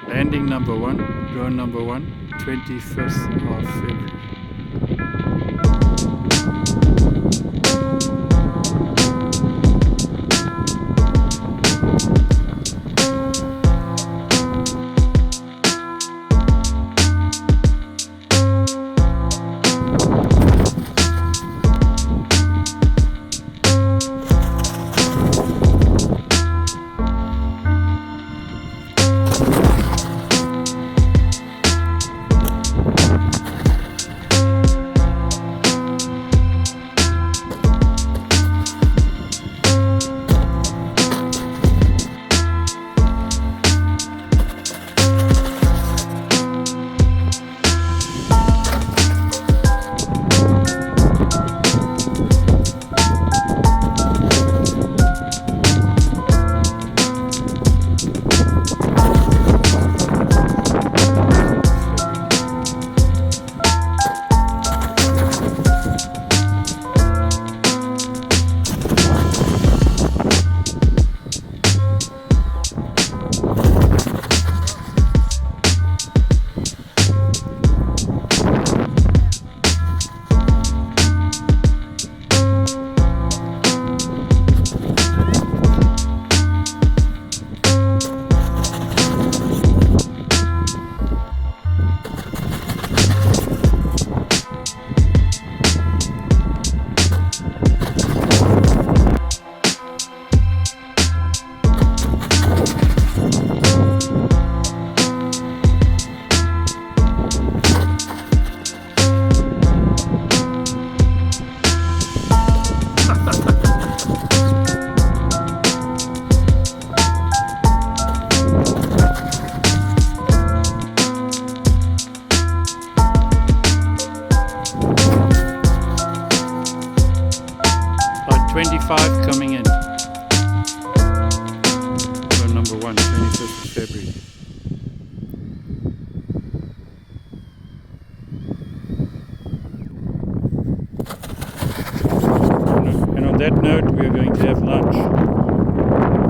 Landing number 1, drone number 1, 25th of February. Lot 25 coming in. Drone number 1, 25th of February. And on that note, we are going to have lunch.